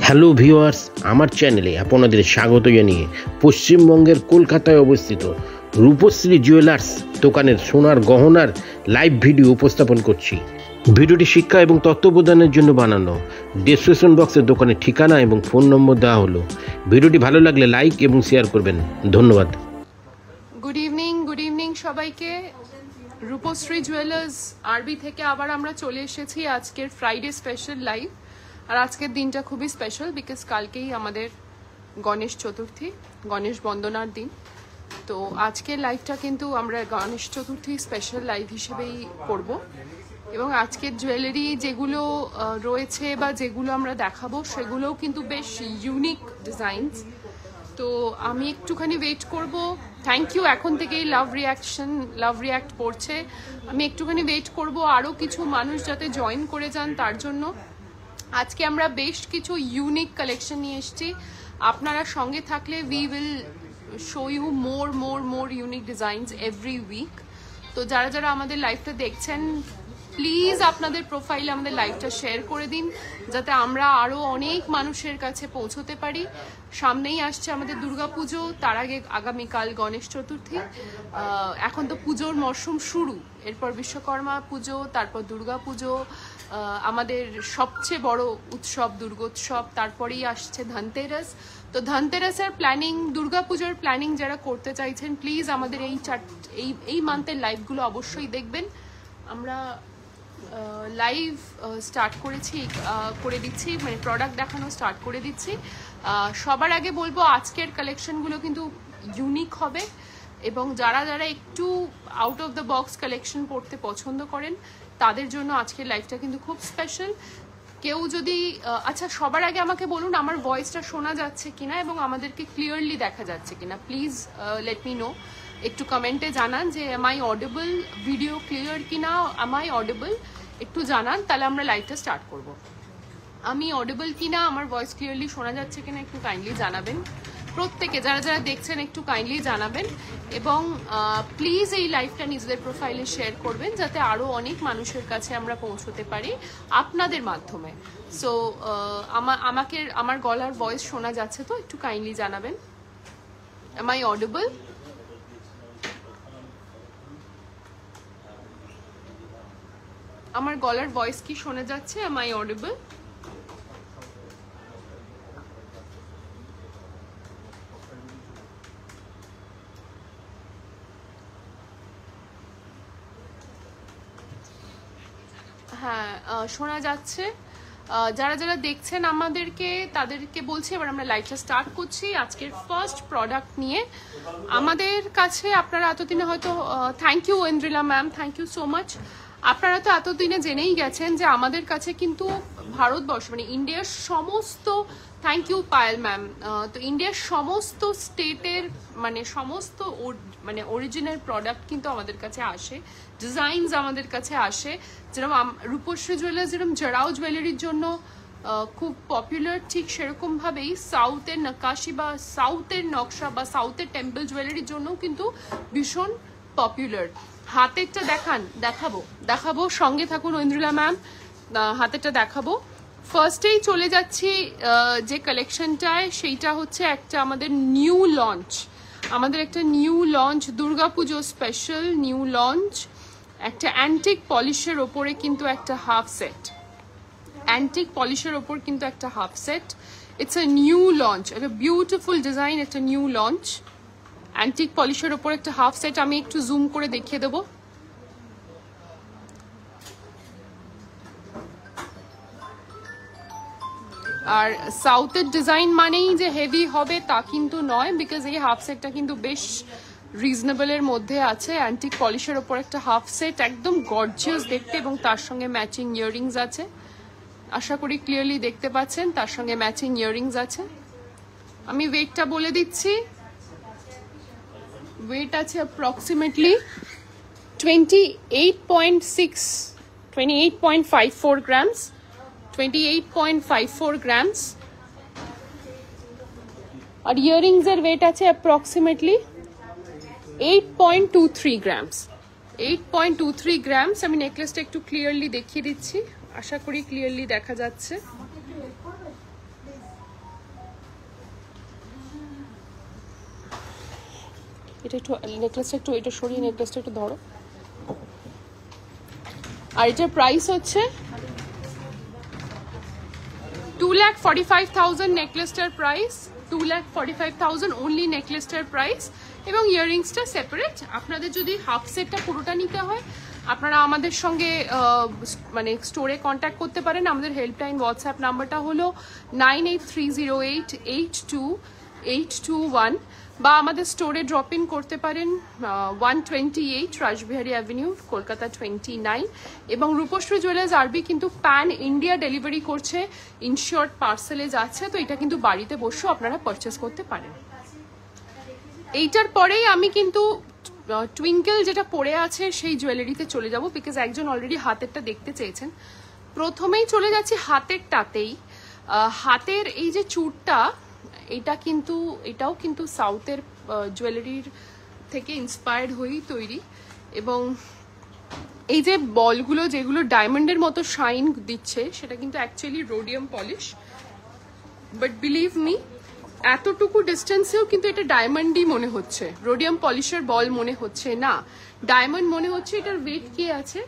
Hello viewers, আমার চ্যানেলে আপনাদের স্বাগত জানিয়ে পশ্চিমবঙ্গের কলকাতায় অবস্থিত রূপশ্রী জুয়েলার্স দোকানের সোনার গহনার লাইভ ভিডিও উপস্থাপন করছি। ভিডিওটি শিক্ষা এবং তথ্য প্রদানের জন্য বানানো। ডেসক্রিপশন বক্সে দোকানের ঠিকানা এবং ফোন নম্বর দেওয়া হলো। ভিডিওটি ভালো লাগলে লাইক এবং শেয়ার করবেন। ধন্যবাদ। গুড ইভিনিং সবাইকে। রূপশ্রী জুয়েলার্স আরবি থেকে আবার আমরা চলে এসেছি আজকের ফ্রাইডে স্পেশাল লাইভ। আর আজকের দিনটা খুবই স্পেশাল বিকজ কালকেই আমাদের গণেশ চতুর্থী, গণেশ বন্দনার দিন। তো আজকের লাইভটা কিন্তু আমরা গণেশ চতুর্থী স্পেশাল লাইভ হিসেবেই করব। এবং আজকের জুয়েলারি যেগুলো রয়েছে বা যেগুলো আমরা দেখাবো সেগুলোও কিন্তু বেশ ইউনিক ডিজাইনস। তো আমি একটুখানি ওয়েট করব। থ্যাংক ইউ, এখন থেকেই লাভ রিয়াক্ট পড়ছে। আমি একটুখানি ওয়েট করব আরও কিছু মানুষ যাতে জয়েন করে যান তার জন্য। আজকে আমরা বেশ কিছু ইউনিক কালেকশন নিয়ে এসেছি। আপনারা সঙ্গে থাকলে we will show you more unique designs every week. তো যারা যারা আমাদের লাইভটা দেখছেন, প্লিজ আপনাদের প্রোফাইলে আমাদের লাইভটা শেয়ার করে দিন যাতে আমরা আরও অনেক মানুষের কাছে পৌঁছতে পারি। সামনেই আসছে আমাদের দুর্গাপুজো, তার আগে আগামীকাল গণেশ চতুর্থী। এখন তো পুজোর মরশুম শুরু, এরপর বিশ্বকর্মা পুজো, তারপর দুর্গাপুজো, আমাদের সবচেয়ে বড় উৎসব দুর্গোৎসব, তারপরেই আসছে ধনতেরাস। তো ধনতেরাসের প্ল্যানিং, দুর্গাপুজোর প্ল্যানিং যারা করতে চাইছেন প্লিজ আমাদের এই মান্থের লাইভগুলো অবশ্যই দেখবেন। আমরা লাইভ স্টার্ট করে দিচ্ছি, মানে প্রোডাক্ট দেখানো স্টার্ট করে দিচ্ছি। সবার আগে বলবো আজকের কালেকশনগুলো কিন্তু ইউনিক হবে এবং যারা যারা একটু out of the box collection পড়তে পছন্দ করেন তাদের জন্য আজকের লাইভটা কিন্তু খুব স্পেশাল। কেউ যদি আচ্ছা, সবার আগে আমাকে বলুন আমার ভয়েসটা শোনা যাচ্ছে কিনা এবং আমাদেরকে ক্লিয়ারলি দেখা যাচ্ছে কিনা। প্লিজ লেট মি নো, একটু কমেন্টে জানান যে am I audible, video clear কিনা, এম আই অডিবল একটু জানান, তাহলে আমরা লাইভটা স্টার্ট করব। আমি অডিবল কিনা, আমার ভয়েস ক্লিয়ারলি শোনা যাচ্ছে কিনা একটু কাইন্ডলি জানাবেন। প্রত্যেকে যারা যারা দেখছেন একটু কাইন্ডলি জানাবেন এবং প্লিজ এই লাইভটা নিজেদের প্রোফাইলে শেয়ার করবেন যাতে আরও অনেক মানুষের কাছে আমরা পৌঁছতে পারি আপনাদের মাধ্যমে। সো আমার গলার ভয়েস শোনা যাচ্ছে তো একটু কাইন্ডলি জানাবেন। Am I audible? আমার গলার ভয়েস কি শোনা যাচ্ছে? Am I audible? হ্যাঁ, শোনা যাচ্ছে। যারা যারা দেখছেন আমাদেরকে তাদেরকে বলছি এবার আমরা লাইভটা স্টার্ট করছি আজকের ফার্স্ট প্রোডাক্ট নিয়ে। আমাদের কাছে আপনারা এতদিনে হয়তো thank you Indrila ma'am, thank you so much. আপনারা তো এতদিনে জেনেই গেছেন যে আমাদের কাছে কিন্তু ভারতবর্ষ মানে ইন্ডিয়ার সমস্ত, থ্যাংক ইউ পায়েল ম্যাম, তো ইন্ডিয়ার সমস্ত স্টেটের সমস্ত অরিজিনাল প্রোডাক্ট কিন্তু আমাদের কাছে আসে, ডিজাইনস আমাদের কাছে আসে। যেরকম রূপশ্রী জুয়েলার্স যেরকম জরাও জুয়েলারির জন্য খুব পপুলার, ঠিক সেরকমভাবেই সাউথের নকাশি বা সাউথের নকশা বা সাউথের টেম্পল জুয়েলারির জন্যও কিন্তু ভীষণ পপুলার। হাতেরটা দেখাবো, সঙ্গে থাকুন ঐন্দ্রিলা ম্যাম, হাতেরটা দেখাবো। ফার্স্টেই চলে যাচ্ছি যে কালেকশনটায়, সেইটা হচ্ছে একটা আমাদের new launch, Durga Puja special new launch, একটা অ্যান্টিক পলিশের ওপরে কিন্তু একটা half set, it's a new launch, একটা বিউটিফুল ডিজাইন, একটা নিউ লঞ্চ অ্যান্টিক পলিশের ওপর একটা হাফ সেট। আমি একটু জুম করে দেখিয়ে দেবো। আর সাউথের ডিজাইন মানেই যে হেভি হবে তা কিন্তু নয়, বিকজ এই হাফ সেটটা কিন্তু বেশ রিজনেবলের মধ্যে আছে। অ্যান্টিক পলিশের ওপর একটা হাফ সেট, একদম গর্জিয়াস দেখতে এবং তার সঙ্গে ম্যাচিং ইয়াররিংস আছে। আশা করি ক্লিয়ারলি দেখতে পাচ্ছেন, তার সঙ্গে ম্যাচিং ইয়াররিংস আছে। আমি ওয়েটটা বলে দিচ্ছি, ওয়েট আছে অ্যাপ্রক্সিমেটলি 28.54 গ্রামস, 28.54 গ্রামস। আর ইয়াররিংসের ওয়েট আছে অ্যাপ্রক্সিমেটলি 8.23 গ্রামস, 8.23 গ্রামস। আমি নেকলেসটা একটু ক্লিয়ারলি দেখিয়ে দিচ্ছি, আশা করি ক্লিয়ারলি দেখা যাচ্ছে। এটা একটু নেকলেসটা একটু এটা সরিয়ে নেকলেসটা একটু ধরো। আর এটার প্রাইস হচ্ছে 2,45,000 নেকলেসটার প্রাইস, 2,45,000 অনলি নেকলেসটার প্রাইস। এবং ইয়াররিংসটা সেপারেট। আপনাদের যদি হাফ সেটটা পুরোটা নিতে হয় আপনারা আমাদের সঙ্গে মানে স্টোরে কন্ট্যাক্ট করতে পারেন। আমাদের হেল্পলাইন হোয়াটসঅ্যাপ নাম্বারটা হলো 9830882821, বা আমাদের স্টোরে ড্রপ ইন করতে পারেন 128 রাসবিহারী অ্যাভিনিউ, কলকাতা 29। এবং রূপশ্রী জুয়েলার্স আরবি কিন্তু প্যান ইন্ডিয়া ডেলিভারি করছে, ইনশিওর্ড পার্সেলে যাচ্ছে, তো এটা কিন্তু বাড়িতে বসেও আপনারা পারচেস করতে পারেন। এইটার পরেই আমি কিন্তু টুইঙ্কেল যেটা পড়ে আছে সেই জুয়েলারিতে চলে যাব, বিকজ একজন অলরেডি হাতেরটা দেখতে চেয়েছেন। প্রথমেই চলে যাচ্ছি হাতেরটাতেই। হাতের এই যে চূড়টা, এটাও কিন্তু সাউথের জুয়েলারির থেকে ইন্সপায়ার্ড হয়েই তৈরি। এবং এই যে বলগুলো যেগুলো ডায়মন্ডের মতো শাইন দিচ্ছে সেটা কিন্তু actually rhodium polish, but believe me এতটুকু ডিস্টেন্সেও কিন্তু এটা ডায়মন্ডই মনে হচ্ছে, রোডিয়াম পলিশের বল মনে হচ্ছে না, ডায়মন্ড মনে হচ্ছে। এটার ওয়েট কি আছে,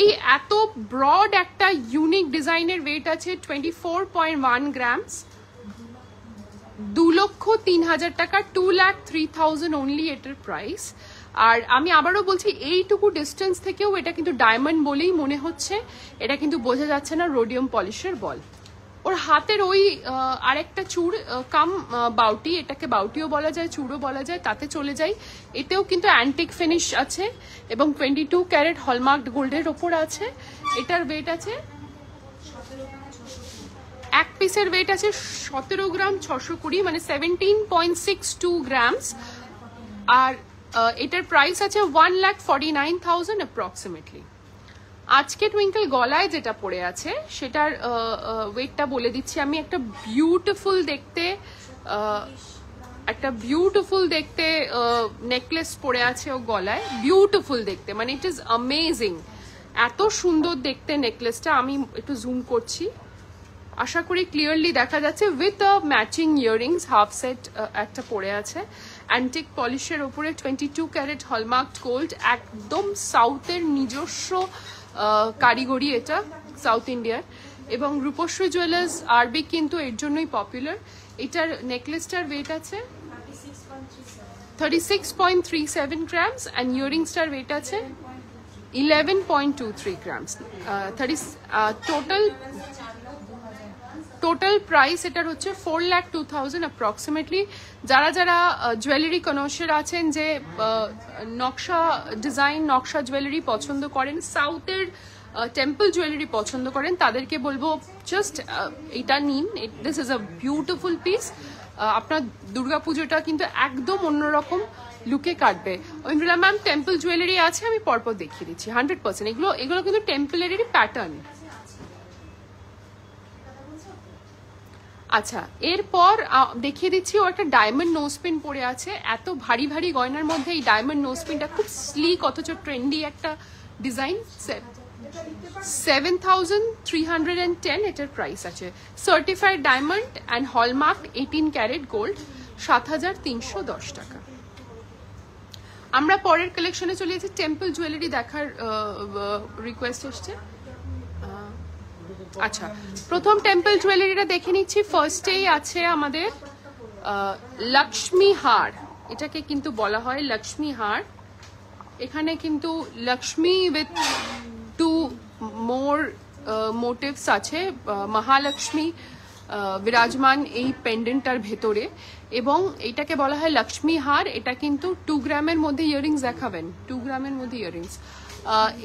এই এত ব্রড একটা ইউনিক ডিজাইনের ওয়েট আছে 24.1 গ্রামস। 2,03,000 টাকা, 2,03,000 অনলি এটার প্রাইস। আর আমি আবারও বলছি এইটুকু ডিস্টেন্স থেকেও এটা কিন্তু ডায়মন্ড বলেই মনে হচ্ছে, এটা কিন্তু বোঝা যাচ্ছে না রোডিয়াম পলিশের বল। ওর হাতের ওই আরেকটা চূড় কাম বাউটি, এটাকে বাউটিও বলা যায় চূড়ও বলা যায়, তাতে চলে যাই। এতেও কিন্তু অ্যান্টিক ফিনিশ আছে এবং 22 ক্যারেট হলমার্ক গোল্ডের ওপর আছে। এটার ওয়েট আছে, এক পিসের ওয়েট আছে 17 গ্রাম 620, মানে 17.62 গ্রামস। আর এটার প্রাইস আছে 1,49,000 অ্যাপ্রক্সিমেটলি। আজকে টুইঙ্কেল গলায় যেটা পড়ে আছে সেটার ওয়েটটা বলে দিচ্ছি আমি। একটা বিউটিফুল দেখতে নেকলেস পরে আছে ও গলায়, বিউটিফুল দেখতে, মানে ইট ইজ অ্যামেজিং, এত সুন্দর দেখতে নেকলেসটা। আমি একটু জুম করছি, আশা করি ক্লিয়ারলি দেখা যাচ্ছে। With matching earrings half set একটা পরে আছে, অ্যান্টিক পলিশের ওপরে 22 ক্যারেট হলমার্ক গোল্ড, একদম সাউথের নিজস্ব কারিগরি, এটা সাউথ ইন্ডিয়ার। এবং রূপশ্রী জুয়েলার্স আরবি কিন্তু এর জন্যই পপুলার। এটার নেকলেসটার ওয়েট আছে 36.37 গ্রামস অ্যান্ড ইয়াররিংসটার ওয়েট আছে 11.23 গ্রামস। টোটাল প্রাইস এটার হচ্ছে 4,02,000 অ্যাপ্রক্সিমেটলি। যারা জুয়েলারি কনসার আছেন, যে নকশা ডিজাইন নকশা জুয়েলারি পছন্দ করেন, সাউথের টেম্পল জুয়েলারি পছন্দ করেন, তাদেরকে বলবো জাস্ট এটা নিন। This is a beautiful piece. আপনার দুর্গাপুজোটা কিন্তু একদম অন্যরকম লুকে কাটবে। ঐন্দ্রিলা ম্যাম টেম্পল জুয়েলারি আছে, আমি পরপর দেখিয়ে দিচ্ছি 100%। এগুলো কিন্তু টেম্পলেরই প্যাটার্ন। আচ্ছা, এরপর দেখিয়ে দিচ্ছি ও একটা ডায়মন্ড নোজপিন পরে আছে। এত ভারী ভারী গয়নার মধ্যে এই ডায়মন্ড নোজপিনটা খুব স্লিক অথচ ট্রেন্ডি একটা ডিজাইন। 7,310 এটার প্রাইস আছে। Certified diamond and hallmark 18 carat gold, 7,310 টাকা। আমরা পরের কালেকশনে চলে এসেছি। টেম্পল জুয়েলারি দেখার রিকোয়েস্ট এসছে। আচ্ছা, প্রথম টেম্পল জুয়েলারিটা দেখে নিচ্ছি। ফার্স্টেই আছে আমাদের লক্ষ্মী হার, এটাকে কিন্তু বলা হয় লক্ষ্মী হার। এখানে কিন্তু লক্ষ্মী উইথ 2 মোর মোটিভস আছে, মহালক্ষ্মী বিরাজমান এই পেন্ডেন্টটার ভেতরে, এবং এটাকে বলা হয় লক্ষ্মী হার। এটা কিন্তু 2 গ্রামের মধ্যে ইয়াররিংস দেখাবেন, 2 গ্রামের মধ্যে ইয়াররিংস।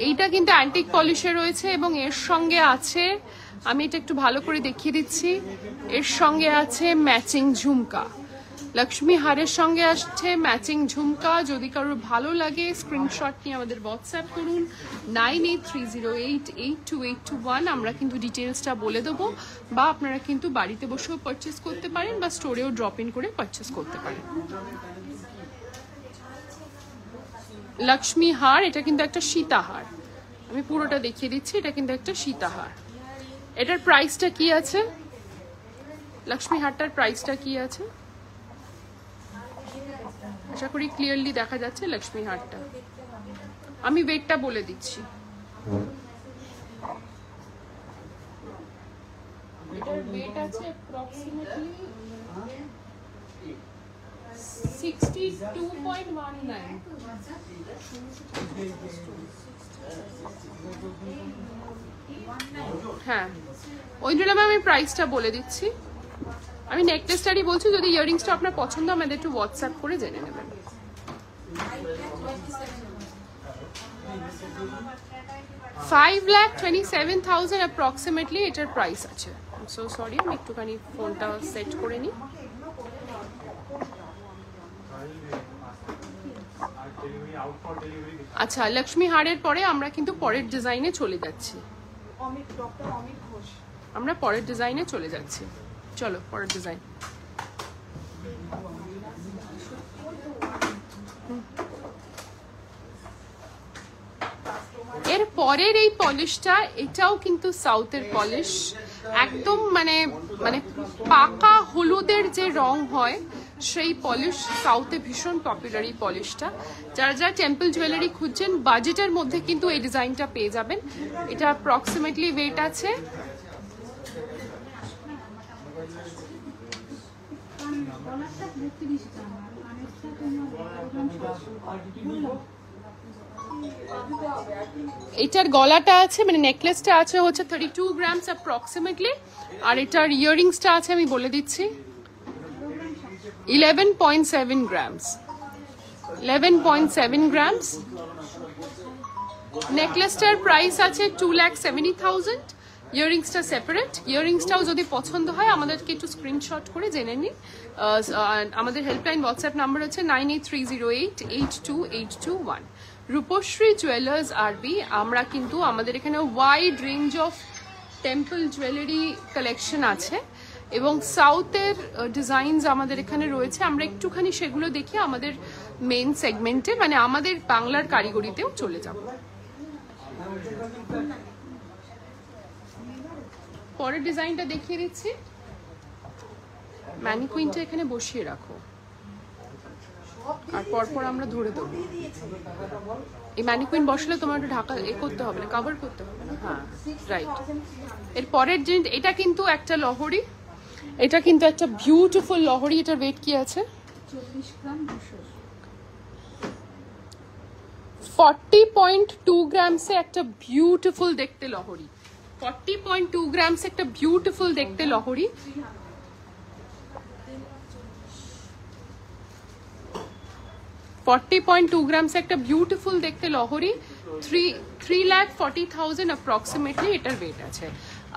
এইটা কিন্তু অ্যান্টিক পলিশে রয়েছে এবং এর সঙ্গে আছে, আমি এটা একটু ভালো করে দেখিয়ে দিচ্ছি, এর সঙ্গে আছে ম্যাচিং ঝুমকা। লক্ষ্মী হারের সঙ্গে আসছে ম্যাচিং ঝুমকা। যদি কারোর ভালো লাগে স্ক্রিনশট নিয়ে আমাদের হোয়াটসঅ্যাপ করুন 9830882821। আমরা কিন্তু ডিটেলসটা বলে দেবো, বা আপনারা কিন্তু বাড়িতে বসেও পারচেস করতে পারেন বা স্টোরেও ড্রপ ইন করে পারচেস করতে পারেন। লক্ষ্মী হার, এটা কিন্তু একটা সীতাহার, আমি পুরোটা দেখিয়ে দিচ্ছি। এটা কিন্তু একটা সীতাহার, এটার প্রাইসটা কি আছে? লক্ষ্মী হারটার প্রাইসটা কি আছে? আশা করি ক্লিয়ারলি দেখা যাচ্ছে লক্ষ্মী হারটা। আমি ওয়েটটা বলে দিচ্ছি। এটার ওয়েট আছে অ্যাপ্রক্সিমেটলি 62.19। হ্যাঁ, ওই জন্য আমি প্রাইসটা বলে দিচ্ছি। আমি নেকলেসটারই বলছি, যদি ইয়াররিংসটা আপনার পছন্দ আমাদের একটু হোয়াটসঅ্যাপ করে জেনে নেবেন। 5,27,000 অ্যাপ্রক্সিমেটলি এটার প্রাইস আছে। সো সরি, আমি একটুখানি ফোনটা সেট করে নিই। আচ্ছা, লক্ষ্মী হারের পরে আমরা কিন্তু পরের ডিজাইনে চলে যাচ্ছি। আমরা পরের ডিজাইনে চলে যাচ্ছি। চলো পরের ডিজাইন। এর পরের এই পলিশটা, এটাও কিন্তু সাউথের পলিশ, একদম মানে মানে পাকা হলুদের যে রং হয় সেই পলিশ সাউথে ভীষণ পপুলার। এই পলিশটা যারা যারা টেম্পল জুয়েলারি খুঁজছেন বাজেটের মধ্যে কিন্তু এই ডিজাইনটা পেয়ে যাবেন। এটা অ্যাপ্রক্সিমেটলি ওয়েট আছে এটার গলাটা আছে মানে নেকলেসটা আছে হচ্ছে 32 গ্রামস অ্যাপ্রক্সিমেটলি, আর এটার ইয়াররিংসটা আছে আমি বলে দিচ্ছি 11.7 গ্রামস। 11.7 গ্রামস। নেকলেসটার প্রাইস আছে 2,70,000। ইয়াররিংসটা সেপারেট। ইয়াররিংসটাও যদি পছন্দ হয় আমাদেরকে একটু স্ক্রিনশট করে জেনে নিন। আমাদের হেল্পলাইন হোয়াটসঅ্যাপ নাম্বার হচ্ছে 9830882821। রূপশ্রী জুয়েলার্স আরবি। আমরা কিন্তু আমাদের এখানে wide range of temple jewellery collection আছে এবং সাউথের ডিজাইনস আমাদের এখানে রয়েছে। আমরা একটুখানি সেগুলো দেখি আমাদের মেইন সেগমেন্টে, মানে আমাদের বাংলার কারিগরিতেও চলে যাব। পরের ডিজাইনটা দেখিয়ে দিচ্ছি। ম্যানিকুইনটা এখানে বসিয়ে রাখো আর পরপর আমরা ধরে দেবো। এই ম্যানিকুইন বসলে তোমার একটু ঢাকা করতে হবে না, কভার করতে হবে না। হ্যাঁ রাইট। এর পরের জিনিস, এটা কিন্তু একটা লহরি, এটা কিন্তু একটা বিউটিফুল লহরি। এটার ওয়েট কি আছে? 40.2 গ্রামসে একটা বিউটিফুল দেখতে লহরি। 40.2 গ্রামস একটা বিউটিফুল দেখতে লহরি। 40.2 গ্রামস একটা বিউটিফুল দেখতে লহরি। 3,40,000 অ্যাপ্রক্সিমেটলি এটার ওয়েট আছে,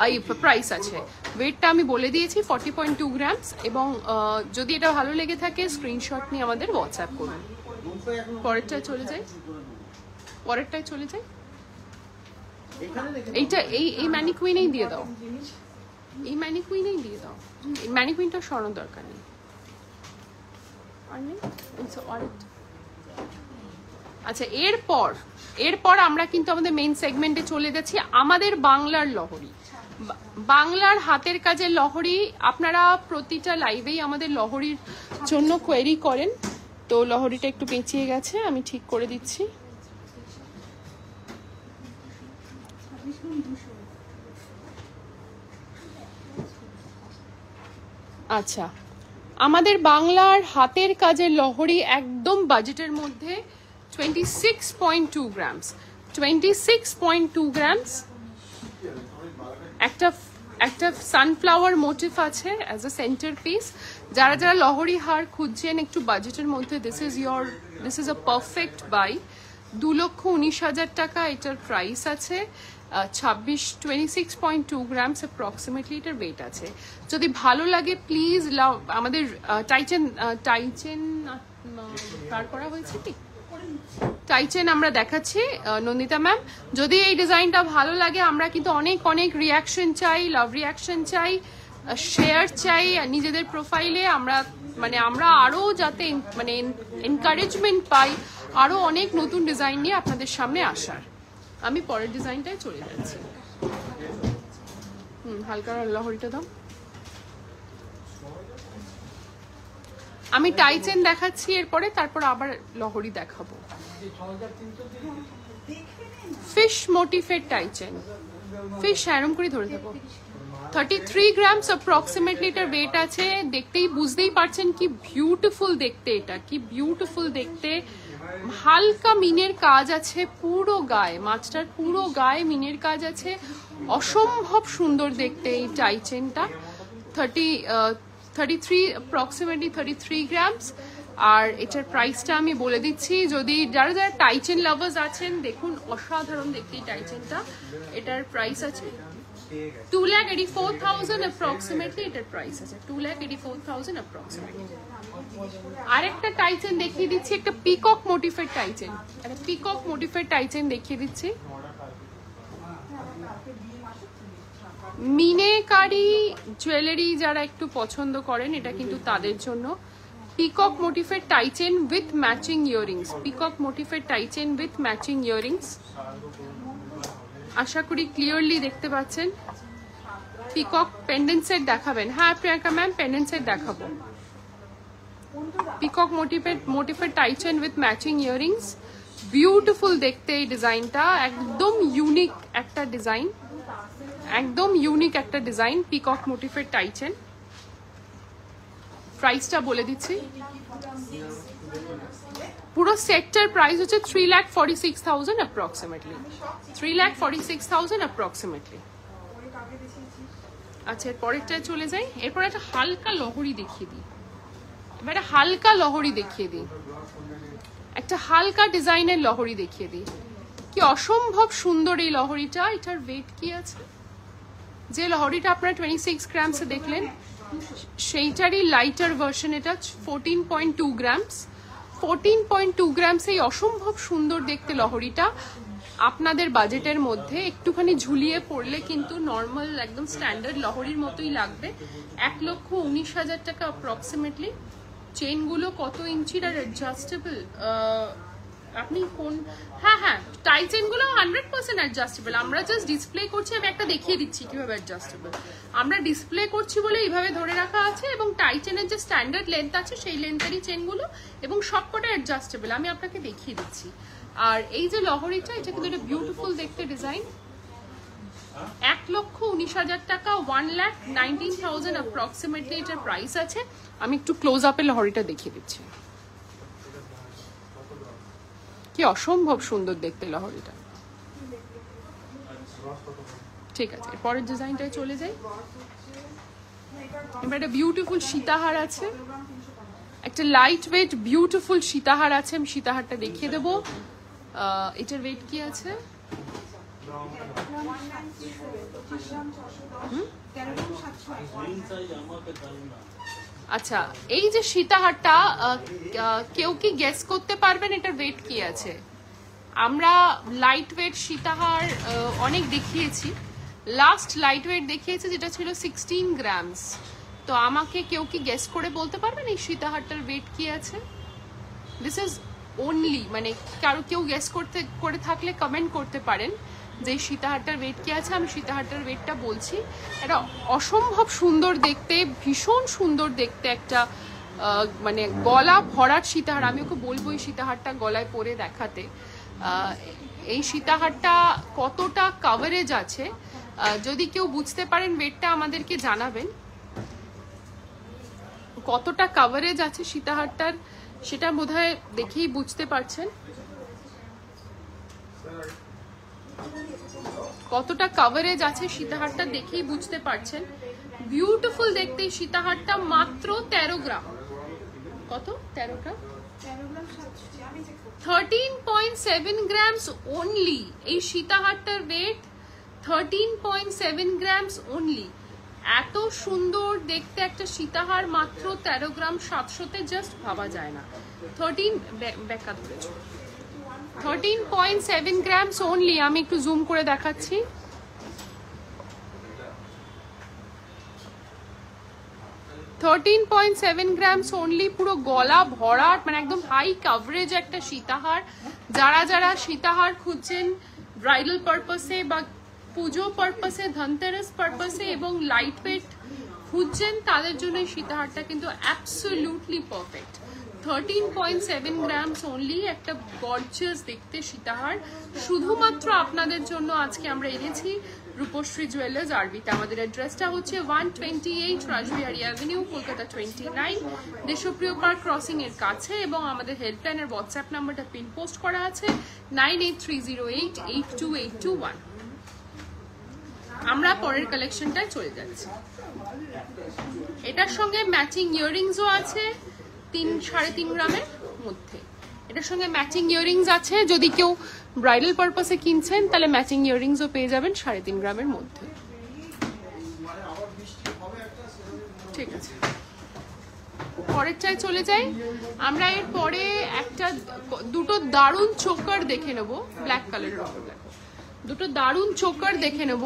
এই প্রাইস আছে। ওয়েটটা আমি বলে দিয়েছি 40.2 গ্রামস। এবং যদি এটা ভালো লেগে থাকে স্ক্রিনশট নিয়ে আমাদের হোয়াটসঅ্যাপ করুন। পরেরটায় চলে যাই। এইটা এই ম্যানিকুইনেই দিয়ে দাও, এই ম্যানিকুইনেই দিয়ে দাও। এই ম্যানিকুইনটা সরানোর দরকার নেই। আচ্ছা, এরপর আমরা কিন্তু আমাদের মেইন সেগমেন্টে চলে যাচ্ছি। আমাদের বাংলার লহরি, বাংলার হাতের কাজের লহরি। আপনারা প্রতিটা লাইভেই আমাদের লহরির জন্য কোয়েরি করেন, তো লহরিটা একটু পেঁচিয়ে গেছে, আমি ঠিক করে দিচ্ছি। আচ্ছা, আমাদের বাংলার হাতের কাজের লহরি একদম বাজেটের মধ্যে 26.2 গ্রামস। 26.2 গ্রামস। একটা সানফ্লাওয়ার মোটিভ আছে অ্যাজ আ সেন্টার পিস। যারা যারা লহরি হার খুঁজছেন একটু বাজেটের মধ্যে, this is a perfect buy. 2,19,000 টাকা এটার প্রাইস আছে। 26.2 গ্রামস অ্যাপ্রক্সিমেটলি এটার ওয়েট আছে। যদি ভালো লাগে প্লিজ আমাদের টাইচেন কার করা হয়েছে কি টাইচেন আমরা দেখাচ্ছি নন্দিতা ম্যাম। যদি এই ডিজাইনটা ভালো লাগে, আমরা কিন্তু অনেক রিয়াকশন চাই, লাভ রিয়াকশন চাই, শেয়ার চাই নিজেদের প্রোফাইলে। আমরা আরো যাতে মানে এনকারেজমেন্ট পাই আরো অনেক নতুন ডিজাইন নিয়ে আপনাদের সামনে আসার। আমি পরের ডিজাইনটায় চলে যাচ্ছি। হালকা লহরিটা দাও। আমি টাই চেন দেখাচ্ছি এরপরে, তারপর আবার লহরি দেখাবো। ফিশ মোটিফের টাই চেন, ফিশ এরম করে ধরে থাকো। 33 গ্রামস অ্যাপ্রক্সিমেটলি এটার ওয়েট আছে। দেখতেই বুঝতেই পারছেন কি বিউটিফুল দেখতে, এটা কি বিউটিফুল দেখতে। হালকা মিনের কাজ আছে পুরো গায়ে, মাছটার পুরো গায়ে মিনের কাজ আছে। অসম্ভব সুন্দর দেখতে এই টাই চেনটা। 33 অ্যাপ্রক্সিমেটলি 33 গ্রামস। আর এটার প্রাইসটা আমি বলে দিচ্ছি, যদি যারা যারা টাই চেন লাভার্স আছেন, দেখুন অসাধারণ দেখতে এই টাই চেনটা। এটার প্রাইস আছে 2,84,000 অ্যাপ্রক্সিমেটলি। এটার প্রাইস আছে 2,84,000 অ্যাপ্রক্সিমেটলি। আরেকটা টাই চেন দেখিয়ে দিচ্ছি, একটা পিকক মোটিফের টাই চেন, একটা পিকক মোটিফের টাই চেন দেখিয়ে দিচ্ছি। মিনেকারি জুয়েলারি যারা একটু পছন্দ করেন, এটা কিন্তু তাদের জন্য। পিকক মোটিফের tie chain with matching earrings, peacock মোটিফের tie chain with matching earrings. আশা করি ক্লিয়ারলি দেখতে পাচ্ছেন। পিকক পেন্ডেন্ট সেট দেখাবেন? হ্যাঁ প্রিয়াঙ্কা ম্যাম, পেন্ডেন্ট সেট দেখাবো। পিকক মোটিফের tie chain with matching earrings. Beautiful দেখতে এই ডিজাইনটা, একদম ইউনিক একটা ডিজাইন, একদম ইউনিক একটা ডিজাইন। পিকক মোটিফের টাই চেন। প্রাইসটা বলে দিচ্ছি, পুরো সেটটার প্রাইস হচ্ছে 3,46,000 অ্যাপ্রক্সিমেটলি, 3,46,000 অ্যাপ্রক্সিমেটলি। আচ্ছা এর পরেরটায় চলে যাই। এরপর একটা হালকা লহরি দেখিয়ে দিই, এবার একটা হালকা লহরি দেখিয়ে দিই, একটা হালকা ডিজাইনের লহরি দেখিয়ে দিই। কি অসম্ভব সুন্দর এই লহরিটা। এটার ওয়েট কি আছে? যে লহরিটা আপনারা 26 গ্রামসে দেখলেন, সেইটারই লাইটার ভার্সন এটা, 14.2 গ্রামস। 14.2 গ্রামস এই অসম্ভব সুন্দর দেখতে লহরিটা আপনাদের বাজেটের মধ্যে একটুখানি ঝুলিয়ে পড়লে কিন্তু নর্মাল একদম স্ট্যান্ডার্ড লহরির মতোই লাগবে। 1,19,000 টাকা অ্যাপ্রক্সিমেটলি। চেনগুলো কত ইঞ্চির আর অ্যাডজাস্টেবল? আপনি কোন? হ্যাঁ হ্যাঁ, টাই চেনগুলো 100% অ্যাডজাস্টেবল। আমরা জাস্ট ডিসপ্লে করছি, আমি একটা দেখিয়ে দিচ্ছি কিভাবে অ্যাডজাস্টেবল। আমরা ডিসপ্লে করছি বলে এইভাবে ধরে রাখা আছে, এবং টাই চেনের যে স্ট্যান্ডার্ড লেন্থ আছে সেই লেন্থেরই চেনগুলো, এবং সবকটা অ্যাডজাস্টেবল। আমি আপনাকে দেখিয়ে দিচ্ছি। আর এই যে লহরিটা, এটা কিন্তু একটা বিউটিফুল দেখতে ডিজাইন। 1,19,000 টাকা, 1,19,000 অ্যাপ্রক্সিমেটলি এটার প্রাইস আছে। আমি একটু ক্লোজ আপে লহরিটা দেখিয়ে দিচ্ছি। কি অসম্ভব সুন্দর দেখতে লহরিটা। ঠিক আছে, পরের ডিজাইনটায় চলে যাই। এবার একটা বিউটিফুল সীতাহার আছে, একটা লাইট ওয়েট বিউটিফুল সীতাহার আছে। আমি সীতাহারটা দেখিয়ে দেবো। এটার ওয়েট কি আছে? আচ্ছা, এই যে সীতাহারটা কেউ কি গেস করতে পারবেন এটার ওয়েট কি আছে? আমরা লাইট ওয়েট সীতাহার অনেক দেখিয়েছি, লাস্ট লাইট ওয়েট দেখিয়েছি যেটা ছিল 16 গ্রামস। তো আমাকে কেউ কি গেস করে বলতে পারবেন এই সীতাহারটার ওয়েট কি আছে? দিস ইজ অনলি, মানে কেউ গেস করে থাকলে কমেন্ট করতে পারেন যে সীতাহারটার ওয়েট কি আছে। আমি সীতাহারটার ওয়েটটা বলছি। এটা অসম্ভব সুন্দর দেখতে, ভীষণ সুন্দর দেখতে একটা মানে গলা ভরাট সীতাহার। আমি ওকে বলবো এই সীতাহারটা গলায় পরে দেখাতে। এই সীতাহারটা কতটা কভারেজ আছে, যদি কেউ বুঝতে পারেন ওয়েটটা আমাদেরকে জানাবেন। কতটা কভারেজ আছে সীতাহারটার সেটা বোধহয় দেখেই বুঝতে পারছেন। কতটা কভারেজ আছে সীতাহারটা দেখেই বুঝতে পারছেন। বিউটিফুল দেখতে এই সীতাহারটা, মাত্র 13 গ্রাম। কত? 13 গ্রাম, 13.7 গ্রামস অনলি। এই সীতাহারটার ওয়েট 13.7 গ্রামস অনলি। এত সুন্দর দেখতে একটা সীতাহার মাত্র 13 গ্রাম 700-তে জাস্ট ভাবা যায় না। 13.7 গ্রামস অনলি। আমি একটু জুম করে দেখাচ্ছি। $13.7 গ্রামস অনলি, পুরো গলা ভরাট, মানে একদম হাই কভারেজ একটা সীতাহার। যারা যারা সীতাহার খুঁজছেন ব্রাইডাল পারপাসে বা পুজো পারপাসে, ধনতেরাস পারপাসে এবং লাইট ওয়েট খুঁজছেন তাদের জন্য এই সীতাহারটা কিন্তু অ্যাবসলিউটলি পারফেক্ট। 13.7 গ্রামস অনলি, একটা গর্জিয়াস দেখতে সীতাহার শুধুমাত্র আপনাদের জন্য আজকে আমরা এনেছি রূপশ্রী জুয়েলার্স আরবিতে। আমাদের অ্যাড্রেসটা হচ্ছে 128 রাসবিহারী অ্যাভিনিউ, কলকাতা 29, দেশপ্রিয় পার্ক ক্রসিং এর কাছে, এবং আমাদের হেল্পলাইনের হোয়াটসঅ্যাপ নাম্বারটা পিন পোস্ট করা আছে 9830882821। আমরা পরের কালেকশনটায় চলে যাচ্ছি। এটার সঙ্গে ম্যাচিং ইয়াররিংসও আছে 3.5 গ্রামের মধ্যে। এটার সঙ্গে ম্যাচিং ইয়াররিংস আছে, যদি কেউ ব্রাইডাল পারপাসে কিনছেন তাহলে ম্যাচিং ইয়াররিংসও পেয়ে যাবেন 3.5 গ্রামের মধ্যে। ঠিক আছে, পরেরটায় চলে যাই আমরা। এর পরে দুটো দারুণ চোকার দেখে নেব, ব্ল্যাক কালারের উপর দেখো, দুটো দারুণ চোকার দেখে নেব,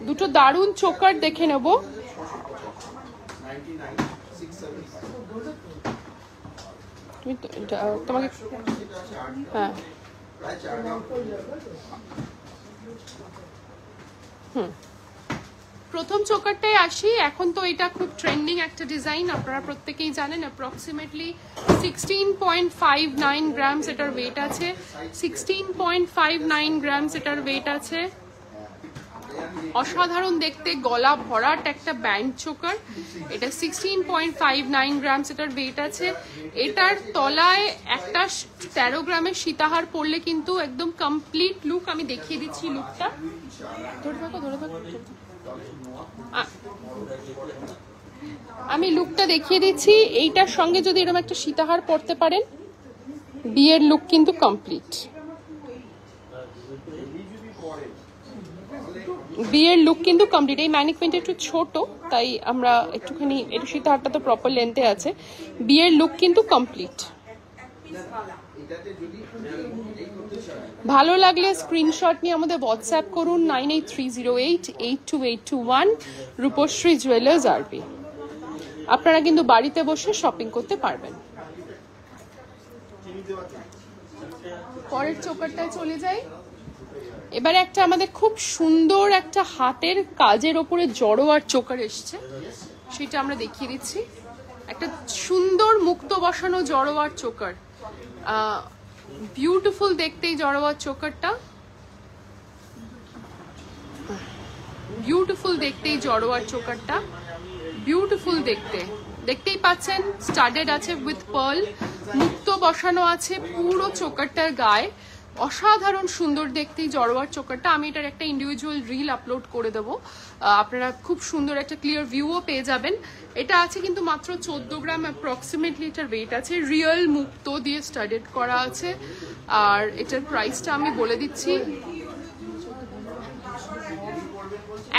দুটো দারুণ চোকার দেখে নেব। তোমাকে হ্যাঁ প্রথম চোকারটাই আসি। এখন তো এটা খুব ট্রেন্ডিং একটা ডিজাইন, আপনারা প্রত্যেকেই জানেন। অ্যাপ্রক্সিমেটলি 16.59 গ্রামস এটার ওয়েট আছে, 16.59 গ্রামস এটার ওয়েট আছে। অসাধারণ দেখতে, গলা ভরাট একটা ব্যান্ড চোকার। এটা 16.59 গ্রামস এটার ওয়েট আছে। এটার তলায় একটা 13 গ্রামের সীতাহার পরলে কিন্তু একদম কমপ্লিট লুক। আমি দেখিয়ে দিচ্ছি লুকটা, ধরে থাকো ধরে থাকো, আমি লুকটা দেখিয়ে দিচ্ছি। এইটার সঙ্গে যদি এরকম একটা সীতাহার পরতে পারেন, বিয়ের লুক কিন্তু কমপ্লিট। বিয়ের লুক কিন্তু কমপ্লিট। এই ম্যানিকুইনটা একটু ছোট, তাই আমরা একটুখানি একটু সীতাহারটা তো প্রপার লেন্থে আছে। বিয়ের লুক কিন্তু কমপ্লিট। ভালো লাগলে স্ক্রিনশট নিয়ে আমাদের হোয়াটসঅ্যাপ করুন 9830882821, রূপশ্রী জুয়েলার্স আরবি। আপনারা কিন্তু বাড়িতে বসে শপিং করতে পারবেন। পরের চোকারটায় চলে যাই। এবারে একটা আমাদের খুব সুন্দর একটা হাতের কাজের ওপরে জড়োয়ার চোকার এসছে, সেটা আমরা দেখিয়ে দিচ্ছি। একটা সুন্দর মুক্ত বসানো জড়োয়ার চোকার, বিউটিফুল দেখতেই জড়োয়ার চোকারটা, বিউটিফুল দেখতেই জড়োয়ার চোকারটা, বিউটিফুল দেখতে, দেখতেই পাচ্ছেন। স্টাডেড আছে উইথ পার্ল, মুক্ত বসানো আছে পুরো চোকারটার গায়ে। অসাধারণ সুন্দর দেখতেই জড়োয়ার চোকারটা। আমি এটার একটা ইন্ডিভিজুয়াল রিল আপলোড করে দেবো, আপনারা খুব সুন্দর একটা ক্লিয়ার ভিউও পেয়ে যাবেন। এটা আছে কিন্তু মাত্র 14 গ্রাম অ্যাপ্রক্সিমেটলি এটার ওয়েট আছে। রিয়েল মুক্ত দিয়ে স্টাডেড করা আছে। আর এটার প্রাইসটা আমি বলে দিচ্ছি,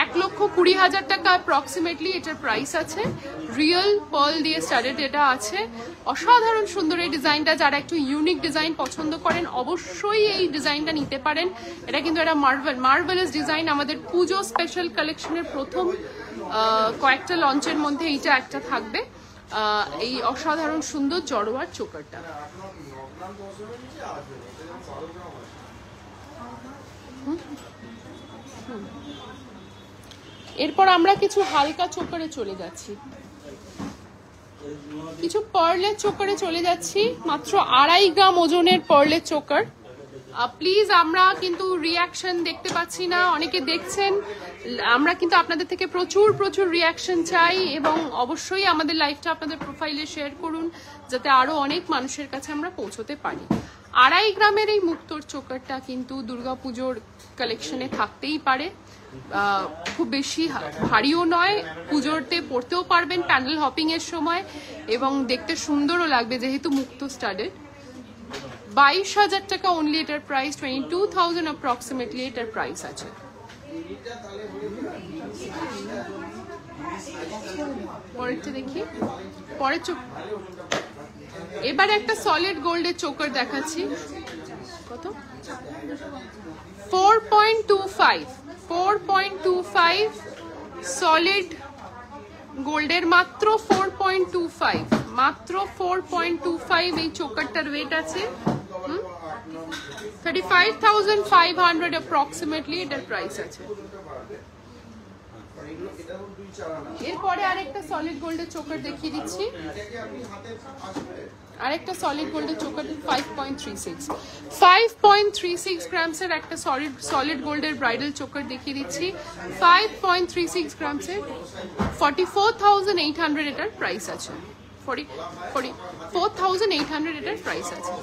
1,20,000 টাকা অ্যাপ্রক্সিমেটলি এটার প্রাইস আছে। রিয়েল পার্ল দিয়ে স্টাডেড এটা আছে। অসাধারণ সুন্দর এই ডিজাইনটা। যারা একটু ইউনিক ডিজাইন পছন্দ করেন অবশ্যই এই ডিজাইনটা নিতে পারেন। এটা কিন্তু একটা মার্ভেলাস ডিজাইন। আমাদের পুজো স্পেশাল কালেকশনের প্রথম কয়েকটা লঞ্চের মধ্যে এইটা একটা থাকবে, এই অসাধারণ সুন্দর জড়োয়ার চোকারটা। এরপর আমরা কিছু হালকা চোকারে চলে যাচ্ছি, কিছু পার্লের চোকারে চলে যাচ্ছি। মাত্র 2.5 গ্রাম ওজনের পার্লের চোকার। প্লিজ, আমরা কিন্তু রিয়াকশন দেখতে পাচ্ছি না, অনেকে দেখছেন। আমরা কিন্তু আপনাদের থেকে প্রচুর প্রচুর রিয়াকশন চাই, এবং অবশ্যই আমাদের লাইভটা আপনাদের প্রোফাইলে শেয়ার করুন, যাতে আরো অনেক মানুষের কাছে আমরা পৌঁছতে পারি। 2.5 গ্রামের এই মুক্তোর চোকারটা কিন্তু দুর্গাপুজোর কালেকশনে থাকতেই পারে। খুব বেশি ভারীও নয়, পুজোতে পরতেও পারবেন প্যান্ডেল হপিং এর সময়, এবং দেখতে সুন্দরও লাগবে যেহেতু মুক্ত স্টাডেড। 22,000 টাকা অনলি এটার প্রাইস, 22,000 অ্যাপ্রক্সিমেটলি এটার প্রাইস আছে। পরেরটা দেখি, পরের এবার একটা সলিড গোল্ডের চোকার দেখাচ্ছি। কত? 4.25 সলিড গোল্ডের, মাত্র 4.25, মাত্র 4.25 এই চোকারটার ওয়েট আছে। 35,500 অ্যাপ্রক্সিমেটলি এটার প্রাইস আছে। এরপরে আরেকটা সলিড গোল্ডের চোকার দেখিয়ে দিচ্ছি, আরেকটা সলিড গোল্ডের চোকার 5.36 গ্রামসের একটা সলিড গোল্ডের ব্রাইডাল চোকার দেখিয়ে দিচ্ছি। 5.36 গ্রামসের 44,800 এটার প্রাইস আছে। 44,800 এটার প্রাইস আছে।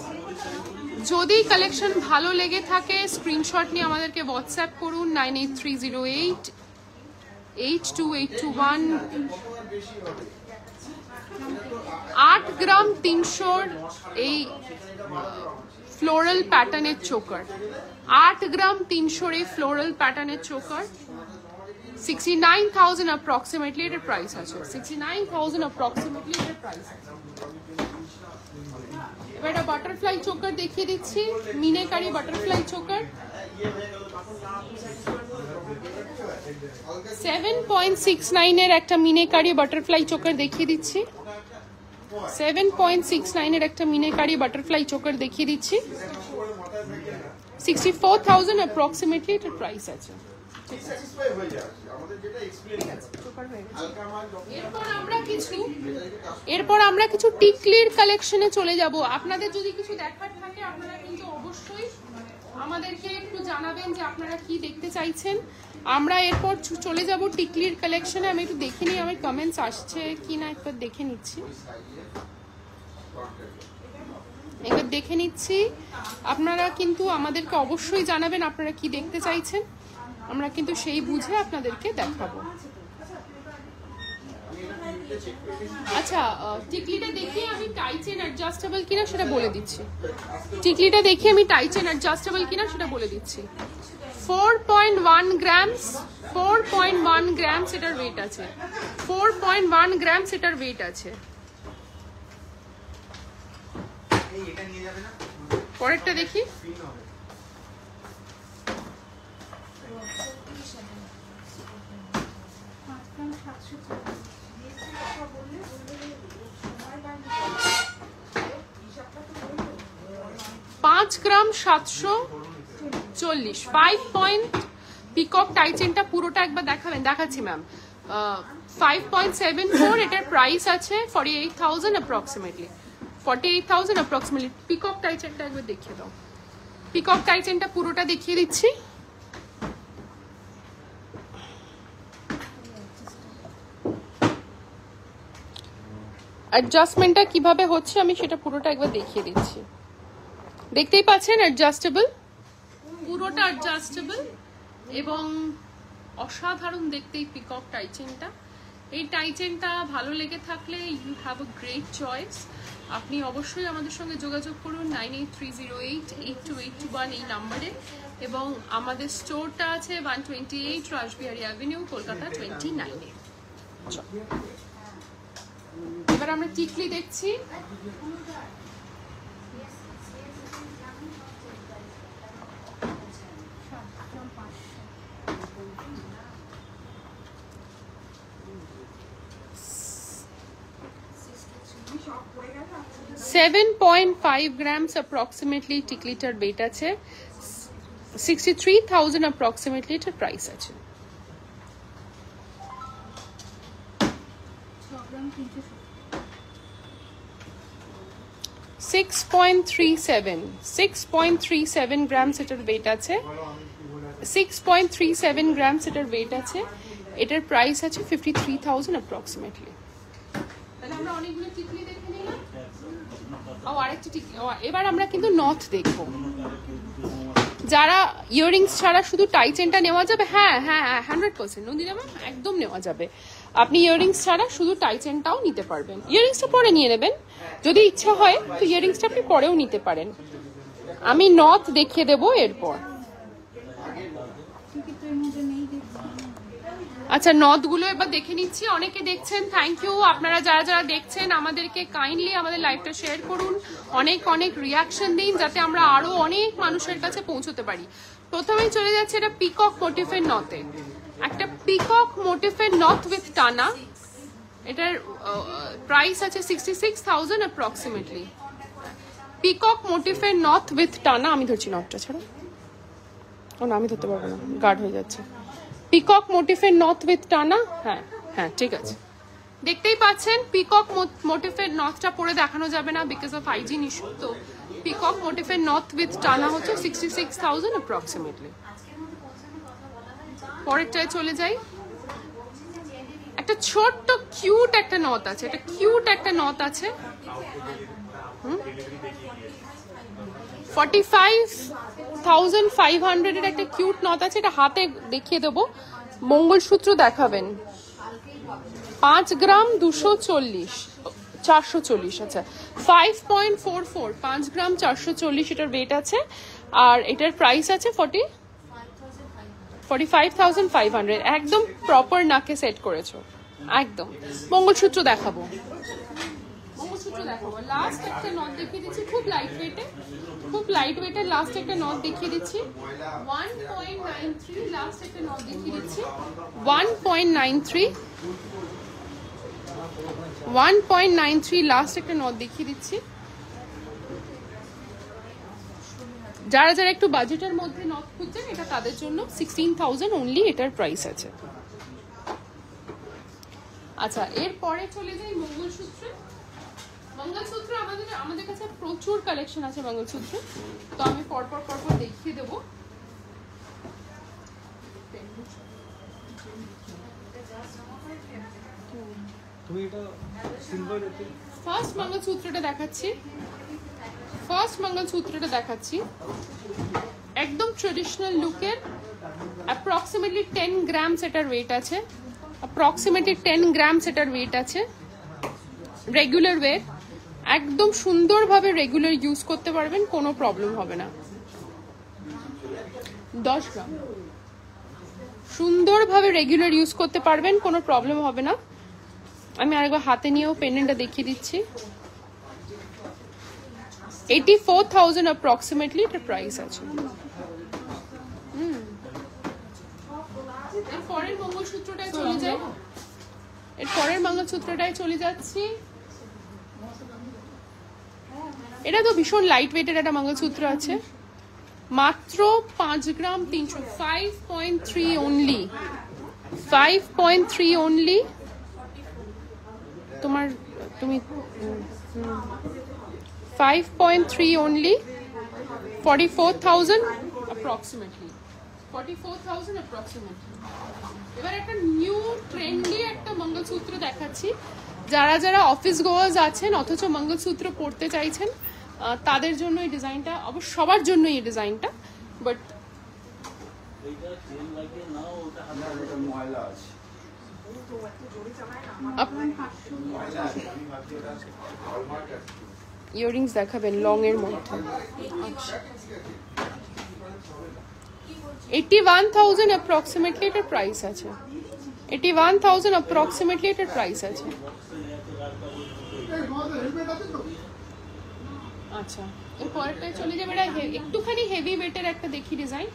যদি কালেকশন ভালো লেগে থাকে স্ক্রিনশট নিয়ে আমাদেরকে হোয়াটসঅ্যাপ করুন 9830882821। 8 গ্রাম 300 এই ফ্লোরাল প্যাটার্নের চোকার, 8 গ্রাম 300 এই ফ্লোরাল প্যাটার্নের চোকার 69,000 অ্যাপ্রক্সিমেটলি এটার প্রাইস আছে। 69,000 অ্যাপ্রক্সিমেটলি এটার প্রাইস আছে। এবার একটা বাটারফ্লাই চোকার দেখিয়ে দিচ্ছি, মিনেকারি বাটারফ্লাই চোকার 7.69 এর একটা মিনেকারি বাটারফ্লাই চোকার দেখিয়ে দিচ্ছি। 7.69 এর একটা মিনেকারি বাটারফ্লাই চোকার দেখিয়ে দিচ্ছি। 64,000 অ্যাপ্রক্সিমেটলি এটার প্রাইস আছে। এরপর আমরা কিছু টিকলির কালেকশনে চলে যাব। আপনাদের যদি কিছু দেখার থাকে আপনারা কিন্তু অবশ্যই আমাদেরকে একটু জানাবেন যে আপনারা কি দেখতে চাইছেন। আমরা এরপর চলে যাব টিকলির কালেকশনে। আমি একটু দেখে নিই আমার কমেন্টস আসছে কিনা, একবার দেখে নিচ্ছি। এবার দেখে নিচ্ছি, আপনারা কিন্তু আমাদেরকে অবশ্যই জানাবেন আপনারা কি দেখতে চাইছেন, আমরা কিন্তু সেই বুঝে আপনাদেরকে দেখাবো। আচ্ছা, টিকলিটা দেখি আমি টাই চেন অ্যাডজাস্টেবল কিনা সেটা বলে দিচ্ছি। টিকলিটা দেখি আমি টাই চেন অ্যাডজাস্টেবল কিনা সেটা বলে দিচ্ছি। 4.1 গ্রামস, 4.1 গ্রামস এটার ওয়েট আছে। 4.1 গ্রামস এটার ওয়েট আছে। পরেরটা দেখি। পাঁচ গ্রাম 740 5 পয়েন্ট পিকক টাইচেনটা পুরোটা একবার দেখাবেন? দেখাচ্ছি ম্যাম। 5.74 এটার প্রাইস আছে 48,000 অ্যাপ্রক্সিমেটলি। 48,000 অ্যাপ্রক্সিমেটলি। পিকক টাইচেনটা একবার দেখিয়ে দাও। পিকক টাইচেনটা পুরোটা দেখিয়ে দিচ্ছি। অ্যাডজাস্টমেন্টটা কিভাবে হচ্ছে আমি সেটা পুরোটা একবার দেখিয়ে দিচ্ছি। দেখতেই পাচ্ছেন অ্যাডজাস্টেবল, পুরোটা অ্যাডজাস্টেবল এবং অসাধারণ দেখতে এই পিকক টাইচেনটা। এই টাইচেনটা ভালো লেগে থাকলে you have a great choice. আপনি অবশ্যই আমাদের সঙ্গে যোগাযোগ করুন 9830882821 এই নাম্বারে। এবং আমাদের স্টোরটা আছে 128 রাসবিহারী অ্যাভিনিউ, কলকাতা 29-এ। এবার আমরা টিকলি দেখছি। $7.5 grams approximately টিকলিটার weight আছে। 63,000 approximately এটার প্রাইস আছে। 6.37 grams এটার weight আছে। 6.37 grams এটার weight আছে। এটার প্রাইস আছে 53,000 approximately। তাহলে আমরা অনেকগুলো টিকলি দেখে নিলাম। আরেকটা টিকলি। এবার আমরা কিন্তু নথ দেখবো। যারা ইয়াররিংস ছাড়া শুধু টাই চেনটা নেওয়া যাবে, হ্যাঁ হ্যাঁ 100% নন্দিতা ম্যাম একদম নেওয়া যাবে। আপনি ইয়াররিংস ছাড়া শুধু টাই চেনটাও নিতে পারবেন। ইয়াররিংসটা পরে নিয়ে নেবেন, যদি ইচ্ছা হয় তো ইয়াররিংসটা আপনি পরেও নিতে পারেন। আমি নথ দেখিয়ে দেবো এরপর। আচ্ছা, নথগুলো এবার দেখে নিচ্ছি। অনেকে দেখছেন, থ্যাংক ইউ। আপনারা যারা যারা দেখছেন আমাদেরকে কাইন্ডলি আমাদের লাইভটা শেয়ার করুন, অনেক অনেক রিয়াকশন দিন যাতে আমরা আরো অনেক মানুষের কাছে পৌঁছতে পারি। প্রথমেই চলে যাচ্ছে এটা পিকক মোটিফের নথে, একটা পিকক মোটিফের নথ উইথ টানা। এটার প্রাইস আছে 66,000 অ্যাপ্রক্সিমেটলি। পিকক মোটিফের নথ উইথ টানা, আমি ধরছি নথটা ছাড়া, ও না আমি ধরতে পারবো না, গার্ড হয়ে যাচ্ছে। পিকক মোটিফের নথ উইথ টানা, হ্যাঁ হ্যাঁ ঠিক আছে। দেখতেই পাচ্ছেন পিকক মোটিফের নথটা পরে দেখানো যাবে না বিকজ অফ হাইজিন ইস্যু। তো পিকক মোটিফের নথ উইথ টানা হচ্ছে 66,000 অ্যাপ্রক্সিমেটলি। পরেরটায় চলে যাই। একটা ছোট্ট কিউট একটা নথ আছে, এটা কিউট একটা নথ আছে, 45,500 এর একটা কিউট নথ আছে। এটা হাতে দেখিয়ে দেবো, মঙ্গলসূত্র দেখাবেন 5 গ্রাম 440, আচ্ছা 5.44, 5 গ্রাম 440 এটার ওয়েট আছে। আর এটার প্রাইস আছে 45,500। একদম প্রপার নাকে সেট করেছো একদম। মঙ্গলসূত্র দেখাবো, লাস্ট একটা নথ দেখিয়ে দিচ্ছি, খুব লাইট ওয়েটের লাস্ট একটা নথ দেখিয়ে দিচ্ছি 1.93, লাস্ট একটা নথ দেখিয়ে দিচ্ছি 1.93, লাস্ট একটা নথ দেখিয়ে দিচ্ছি। যারা যারা একটু বাজেটের মধ্যে নথ খুঁজছেন এটা তাদের জন্য 16,000 অনলি এটার প্রাইস আছে। আচ্ছা এরপরে চলে যাই মঙ্গলসূত্রে। মঙ্গলসূত্র আমাদের কাছে প্রচুর কালেকশন আছে মঙ্গলসূত্র, তো আমি পরপর দেখিয়ে দেবো। ফার্স্ট মঙ্গলসূত্রটা দেখাচ্ছি, একদম ট্রেডিশনাল লুকের, অ্যাপ্রক্সিমেটলি 10 গ্রামস এটার ওয়েট আছে, রেগুলার ওয়েট, একদম সুন্দরভাবে রেগুলার ইউজ করতে পারবেন, কোনো প্রবলেম হবে না। 10 গ্রাম সুন্দরভাবে রেগুলার ইউজ করতে পারবেন, কোনো প্রবলেম হবে না। আমি আরেকবার হাতে নিয়েও পেন্ডেন্টটা দেখিয়ে দিচ্ছি। 84,000 অ্যাপ্রক্সিমেটলি এটার প্রাইস আছে। এরপরের মঙ্গলসূত্রটায় চলে যাচ্ছি। এটা তো ভীষণ লাইট ওয়েটের একটা মঙ্গলসূত্র আছে, মাত্র 5 গ্রাম 300, 5.3 অনলি, 5.3 অনলি। তুমি 5.3 অনলি, 44,000 অ্যাপ্রক্সিমেটলি, 44,000 অ্যাপ্রক্সিমেটলি। এবার একটা নিউ ট্রেন্ডি একটা মঙ্গলসূত্র দেখাচ্ছি। যারা যারা অফিস গোয়ার্স আছেন অথচ মঙ্গলসূত্র পড়তে চাইছেন তাদের জন্য এই ডিজাইনটা, অবশ্য সবার জন্য এই ডিজাইনটা, বাট ইয়াররিংস দেখাবেন লং এর মধ্যে। 81,000 অ্যাপ্রক্সিমেটলি এটার প্রাইস আছে, 81,000 অ্যাপ্রক্সিমেটলি এটার প্রাইস আছে। আচ্ছা এরপরটায় চলে যাবে, এটা একটুখানি হেভি ওয়েটের একটা দেখি ডিজাইন।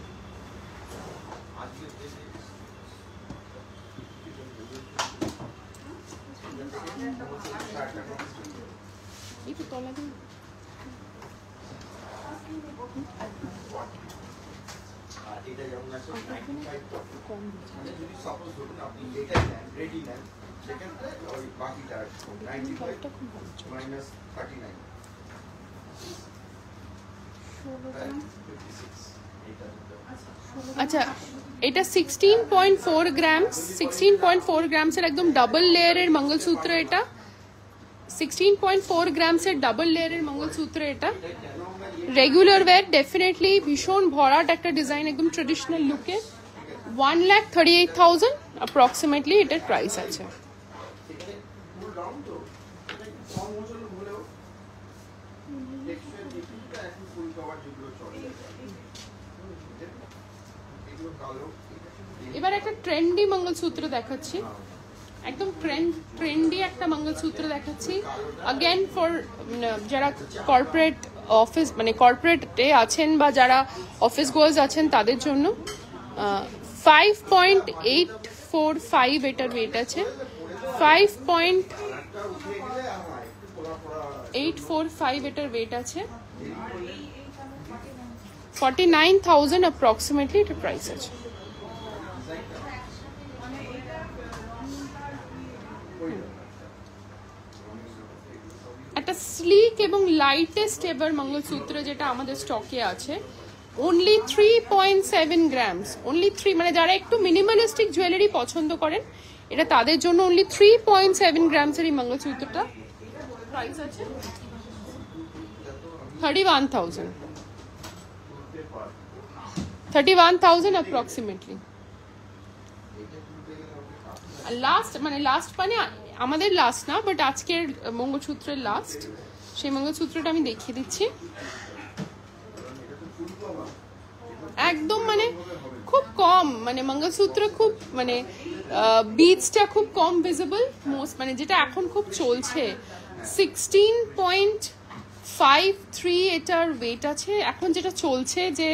এই তো তলা দিন, এটা যেমন আছে 95 কম যদি সাপোজ ধরুন আপনি এটা নেন রেডি নেন, সেক্ষেত্রে ওই বাকিটা 95 মাইনাস 39 আচ্ছা এটা 16.4 গ্রামস, 16.4 গ্রামসের একদম ডাবল লেয়ারের মঙ্গলসূত্র। এটা 16.4 গ্রামসের ডাবল লেয়ারের মঙ্গলসূত্র। এটা রেগুলার ওয়্যার, ডেফিনেটলি ভীষণ ভরাট একটা ডিজাইন, একদম ট্রেডিশনাল লুকে। 1,38,000 অ্যাপ্রক্সিমেটলি এটার প্রাইস আছে। এবার একটা ট্রেন্ডি মঙ্গলসূত্র দেখাচ্ছি, একদম ট্রেন্ডি একটা মঙ্গলসূত্র দেখাচ্ছি। अगेन ফর যারা কর্পোরেট অফিস মানে কর্পোরেটে আছেন বা যারা অফিস গোয়ার্স আছেন তাদের জন্য 5.845 এটার ওয়েট আছে, 5.845 এটার ওয়েট আছে। 49,000 অ্যাপ্রক্সিমেটলি এটা প্রাইস আছে। একটা স্লিক এবং লাইটেস্ট এভার মঙ্গলসূত্র যেটা আমাদের স্টকে আছে, অনলি 3.7 গ্রামস, অনলি 3, মানে যারা একটু মিনিমালিস্টিক জুয়েলারি পছন্দ করেন এটা তাদের জন্য অনলি 3.7 গ্রামসের এই মঙ্গলসূত্রটা প্রাইস আছে 31,000 অ্যাপ্রক্সিমেটলি। লাস্ট মানে আমাদের লাস্ট না, বাট আজকের মঙ্গলসূত্রের লাস্ট, সেই মঙ্গলসূত্রটা আমি দেখিয়ে দিচ্ছি। একদম মানে খুব কম, মানে মঙ্গলসূত্র খুব মানে বিটসটা খুব কম ভিজিবল, মোস্ট মানে যেটা এখন খুব চলছে 16.53 এটার ওয়েট আছে এখন, যেটা চলছে যে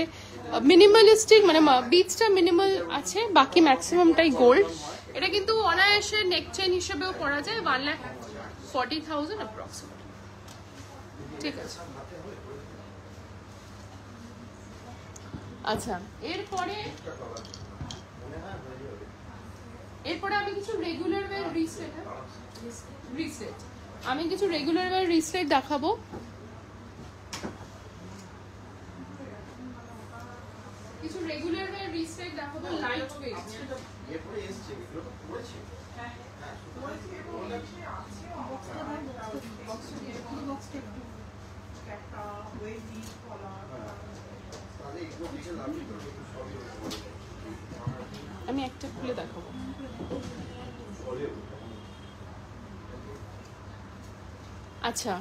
মিনিমালিস্টিক মানে বিটসটা মিনিমাল আছে, বাকি ম্যাক্সিমামটাই গোল্ড। এটা কিন্তু অনায়াসে নেক চেইন হিসেবেও পরা যায় 1,40,000 অ্যাপ্রক্সিমেট। ঠিক আছে, আচ্ছা এরপরে আমি কিছু রেগুলার ওয়্যার রিসলেট দেখাবো। Light weight. আমি একটা খুলে দেখাবো। আচ্ছা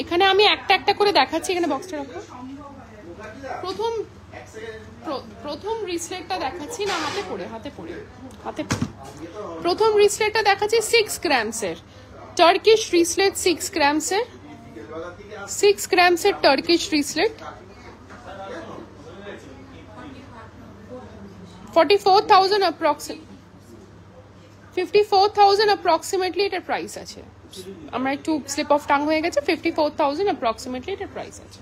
এখানে আমি একটা করে দেখাচ্ছি, এখানে বক্সটা রাখো। প্রথম রিসলেটটা দেখাচ্ছি না, হাতে পড়ে প্রথম রিসলেটটা দেখাচ্ছি 6 গ্রামসের টার্কিশ রিসলেট, 6 গ্রামসের টার্কিশ রিসলেট 44,000 অ্যাপ্রক্সিমেটলি এটার প্রাইস আছে। আমরা একটু স্লিপ অফ টাং হয়ে গেছে, 54,000 অ্যাপ্রক্সিমেটলি এটার প্রাইস আছে।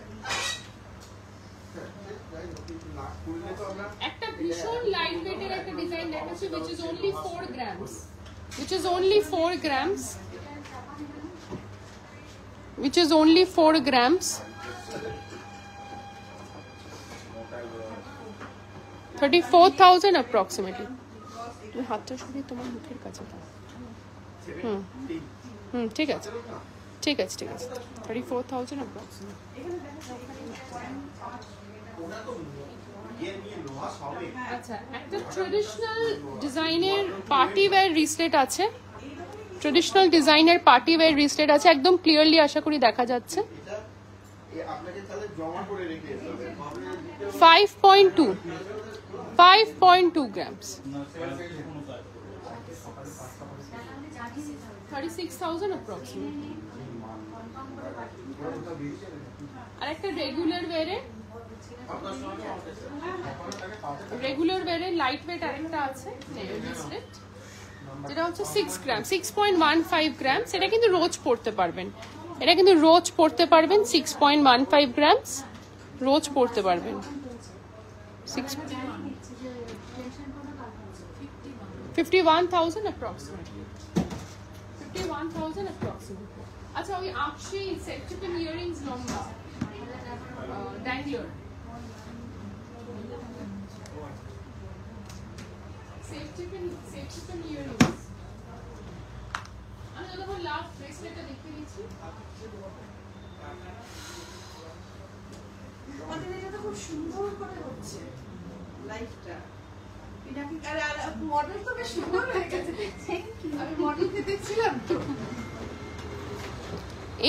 একটা ভীষণ লাইট ওয়েটের একটা ডিজাইন দেখাচ্ছি which is only 4 grams, which is only 4 grams, 34,000 approximately। তুমি হাতটা সরিয়ে তোমার মুখের কাছে দাও। ঠিক আছে 34,000 approximately। আচ্ছা একটা ট্রেডিশনাল ডিজাইনের পার্টি ওয়্যার রিসলেট আছে, একদম ক্লিয়ারলি আশা করি দেখা যাচ্ছে। 5.2 grams, 36,000 approximately। আর একটা রেগুলার ওয়্যারে লাইট ওয়েট আরেকটা আছে যেটা হচ্ছে 6 গ্রাম, 6.15 গ্রামস। এটা কিন্তু রোজ পড়তে পারবেন, 6.15 গ্রামস রোজ পড়তে পারবেন। 51,000 approximately। আচ্ছা ওই আকশি সেফটিপিন ইয়ারিংস লম্বা ড্যাংলার, সেফটিপিন ইয়ারিংস। আমি যখন লাস্ট ব্রেসলেটটা দেখে নিয়েছি, আমাদের এটা খুব সুন্দর করে হচ্ছে লাইফটা। মডেল তো বেশ সুন্দর হয়ে গেছে, আমি মডেলকে দেখছিলাম তো।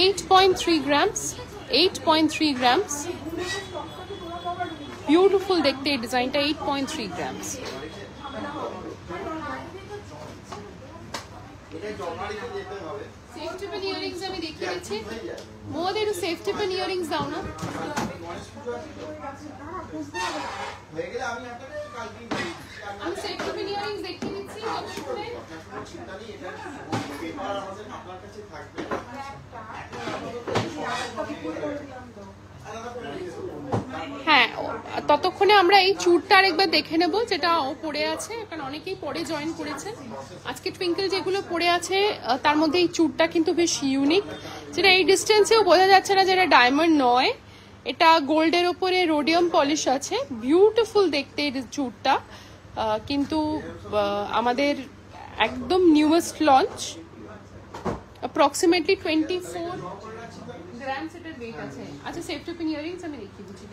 8.3 grams, বিউটিফুল দেখতে এই ডিজাইনটা। 8.3 grams। সেফটি পিন ইয়ারিংস আমি দেখিয়ে দিচ্ছি। মোদের একটু সেফটি পিন ইয়ারিংস দাও না। আমি সেফটি পিন ইয়ারিংস দেখিয়ে দিচ্ছি। হ্যাঁ, ততক্ষণে আমরা এই চুড়টা আরেকবার দেখে নেব যেটা ও পরে আছে, কারণ অনেকেই পরে জয়েন করেছে। আজকে টুইঙ্কেল যেগুলো পরে আছে তার মধ্যে এই চুড়টা কিন্তু বেশ ইউনিক, যেটা এই ডিস্টেন্সেও বোঝা যাচ্ছে না যেটা ডায়মন্ড নয়, এটা গোল্ডের ওপরে রোডিয়াম পলিশ আছে। বিউটিফুল দেখতে এই চুড়টা, কিন্তু আমাদের একদম নিউয়েস্ট লঞ্চ। অ্যাপ্রক্সিমেটলি 24 গ্রামস এটার ওয়েট আছে। আচ্ছা, সেফটি পিন ইয়ারিংস আমি দেখিয়ে দিচ্ছি।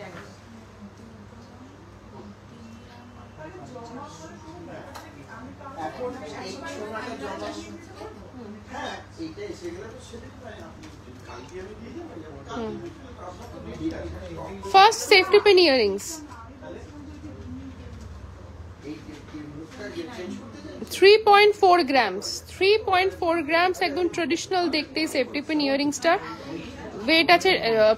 First safety pin earrings, 3.4 grams, 3.4 grams একদম ট্রেডিশনাল দেখতে সেফটি পিন ইয়ারিংসটা। ওয়েট আছে,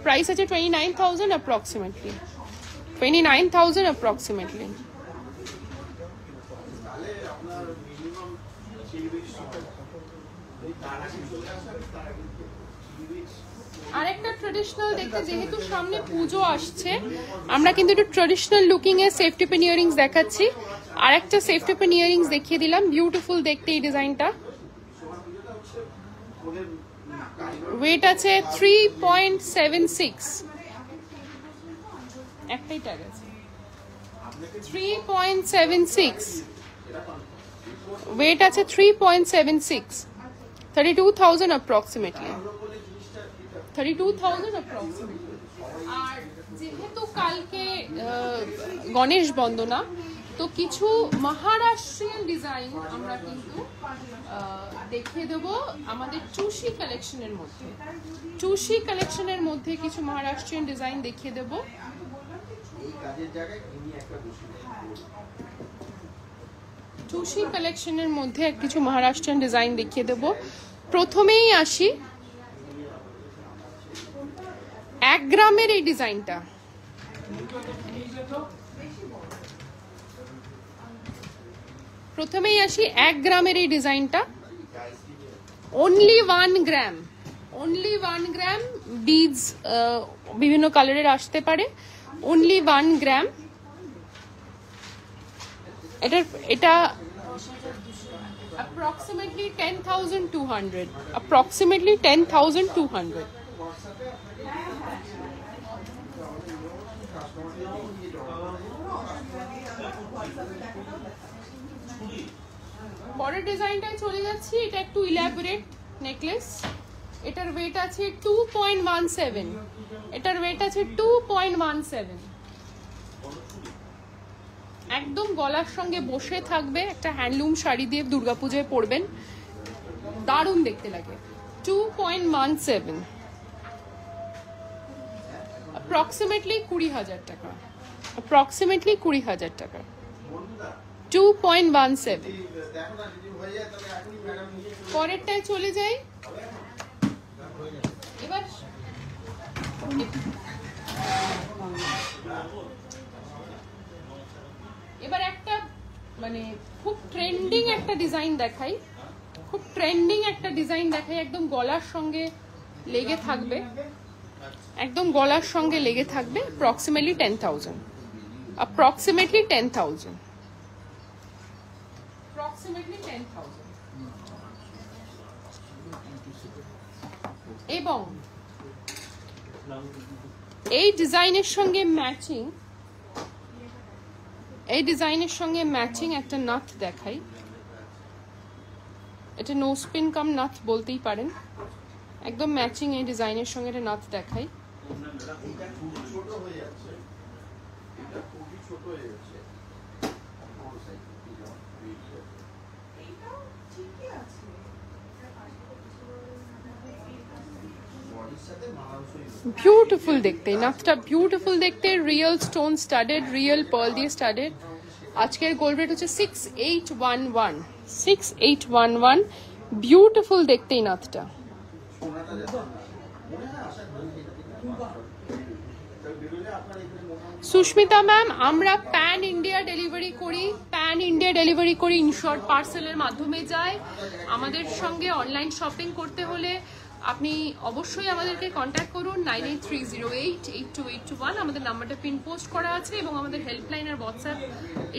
প্রাইস আছে 29,000 approximately, 29,000 approximately। আরেকটা ট্রেডিশনাল দেখতে, যেহেতু সামনে পুজো আসছে আমরা কিন্তু একটু ট্রেডিশনাল লুকিং এর সেফটি পিন ইয়ারিংস দেখাচ্ছি। আরেকটা সেফটি পিন ইয়ারিংস দেখিয়ে দিলাম, বিউটিফুল দেখতে এই ডিজাইনটা। ওয়েট আছে 3.76, একটাই ট্যাগ আছে, 3.76, ওয়েট আছে 3.76, 32,000 approximately, 32,000 approximately। আর যেহেতু কালকে গণেশ বন্দনা, তো কিছু মহারাষ্ট্রিয়ান ডিজাইন আমরা কিন্তু দেখিয়ে দেবো আমাদের চুষি কালেকশনের মধ্যে। চুষি কালেকশনের মধ্যে কিছু মহারাষ্ট্রিয়ান ডিজাইন দেখিয়ে দেবো। চুষি কালেকশনের মধ্যে কিছু মহারাষ্ট্রিয়ান ডিজাইন দেখিয়ে দেবো। প্রথমেই আসি 1 গ্রামের এই ডিজাইনটা। প্রথমেই আসি 1 গ্রামের এই ডিজাইনটা, অনলি 1 গ্রাম, অনলি 1 গ্রাম। বিডস বিভিন্ন কালারের আসতে পারে, অনলি 1 গ্রাম। এটা approximately 10,200, approximately 10,200। পরের ডিজাইনটায় চলে যাচ্ছি। এটা একটু ইলাবোরেট নেকলেস, এটার ওয়েট আছে 2.17, এটার ওয়েট আছে 2.17। একদম গলার সঙ্গে বসে থাকবে, একটা হ্যান্ডলুম শাড়ি দিয়ে দুর্গাপূজায় পরবেন, দারুণ দেখতে লাগে। 2.17, approximately 20,000 টাকা, approximately 20,000 টাকা, 2.17। পরেরটায় চলে যাই। এবার একটা মানে খুব ট্রেন্ডিং একটা ডিজাইন দেখাই, খুব ট্রেন্ডিং একটা ডিজাইন দেখাই, একদম গলার সঙ্গে লেগে থাকবে, একদম গলার সঙ্গে লেগে থাকবে। approximately 10,000, approximately 10,000, approximately 10,000। এবং এই ডিজাইনের সঙ্গে ম্যাচিং, এই ডিজাইনের সঙ্গে ম্যাচিং একটা নাথ দেখাই। এটা নোসপিন কাম নাথ বলতেই পারেন, একদম ম্যাচিং এই ডিজাইনের সঙ্গে একটা নাথ দেখাই। বিউটিফুল দেখতে নাথটা, বিউটিফুল দেখতে, real stone studded, real pearl দিয়ে স্টাডেড। আজকের গোল্ড রেট হচ্ছে 6811, 6811। বিউটিফুল দেখতে এই নাথটা। সুস্মিতা ম্যাম, আমরা প্যান ইন্ডিয়া ডেলিভারি করি, প্যান ইন্ডিয়া ডেলিভারি করি, ইনশর্ট পার্সেলের মাধ্যমে যায়। আমাদের সঙ্গে অনলাইন শপিং করতে হলে আপনি অবশ্যই আমাদেরকে কন্ট্যাক্ট করুন 9830882821 আমাদের নাম্বারটা পিন পোস্ট করা আছে এবং আমাদের হেল্পলাইন আর হোয়াটসঅ্যাপ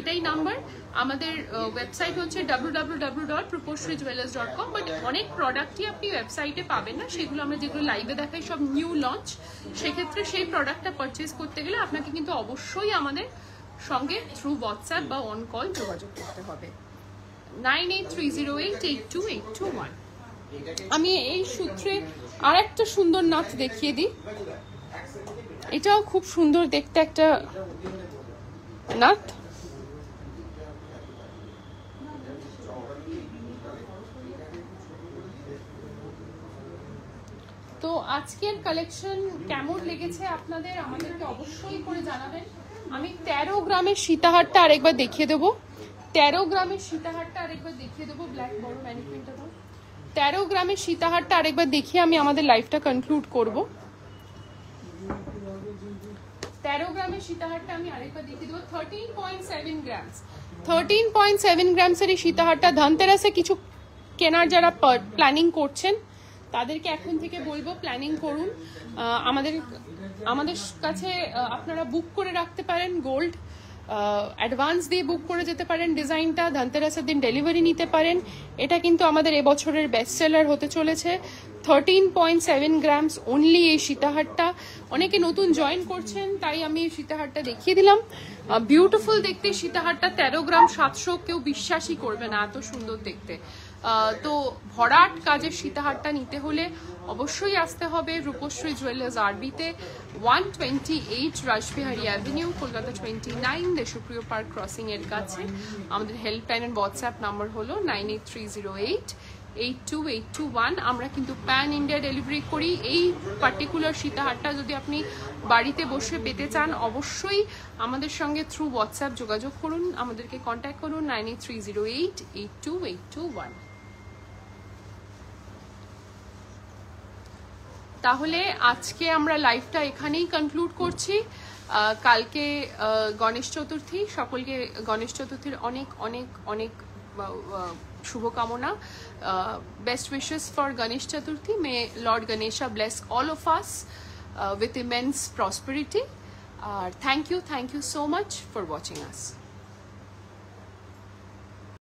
এটাই নাম্বার। আমাদের ওয়েবসাইট হচ্ছে www.ruposhree.com, বাট অনেক প্রোডাক্টই আপনি ওয়েবসাইটে পাবেন না, সেগুলো আমরা যেগুলো লাইভে দেখাই সব নিউ লঞ্চ। সেক্ষেত্রে সেই প্রোডাক্টটা পারচেস করতে গেলে আপনাকে কিন্তু অবশ্যই আমাদের সঙ্গে থ্রু হোয়াটসঅ্যাপ বা অন কল যোগাযোগ করতে হবে। 9830882821। আমি এই সূত্রে আর একটা সুন্দর নাথ দেখিয়ে দিই, এটাও খুব সুন্দর দেখতে একটা নাথ। তো আজকের কালেকশন কেমন লেগেছে আপনাদের আমাদেরকে অবশ্যই করে জানাবেন। আমি 13 গ্রামের সীতাহারটা আরেকবার দেখিয়ে দেবো, 13 গ্রামের সীতাহারটা আরেকবার দেখিয়ে দেবো। ব্ল্যাক বড় ম্যানিকুইনটা দাও। 13 গ্রামের সীতাহারটা আরেকবার দেখিয়ে আমি আমাদের লাইভটা কনক্লুড করব। 13 গ্রামের সীতাহারটা আমি আরেকবার দেখিয়ে দেবো। 13.7 গ্রামস, 13.7 গ্রামসের এই সীতাহারটা ধনতেরাসে কিছু কেনার যারা প্ল্যানিং করছেন তাদেরকে এখন থেকে বলবো প্ল্যানিং করুন। আমাদের কাছে আপনারা বুক করে রাখতে পারেন, গোল্ড অ্যাডভান্স দিয়ে বুক করে যেতে পারেন, ডিজাইনটা ধনতেরাসের দিন ডেলিভারি নিতে পারেন। এটা কিন্তু আমাদের এবছরের বেস্ট সেলার হতে চলেছে। 13.7 গ্রামস অনলি এই সীতাহারটা। অনেকে নতুন জয়েন করছেন তাই আমি এই সীতাহারটা দেখিয়ে দিলাম। বিউটিফুল দেখতে সীতাহারটা, 13 গ্রাম 700, কেউ বিশ্বাসই করবে না এত সুন্দর দেখতে। তো ভরাট কাজের সীতাহারটা নিতে হলে অবশ্যই আসতে হবে রূপশ্রী জুয়েলার্স আরবিতে, 128 রাসবিহারী অ্যাভিনিউ, কলকাতা 29, দেশপ্রিয় পার্ক ক্রসিং এর কাছে। আমাদের হেল্পলাইন এর হোয়াটসঅ্যাপ নাম্বার হলো 9830882821। আমরা কিন্তু প্যান ইন্ডিয়া ডেলিভারি করি। এই পার্টিকুলার সীতাহারটা যদি আপনি বাড়িতে বসে পেতে চান অবশ্যই আমাদের সঙ্গে থ্রু হোয়াটসঅ্যাপ যোগাযোগ করুন, আমাদেরকে কন্ট্যাক্ট করুন 9830882821। তাহলে আজকে আমরা লাইভটা এখানেই কনক্লুড করছি। কালকে গণেশ চতুর্থী, সকলকে গণেশ চতুর্থীর অনেক অনেক অনেক শুভকামনা। Best wishes for Ganesh Chaturthi. May Lord Ganesha bless all of us with immense prosperity. Thank you so much for watching us.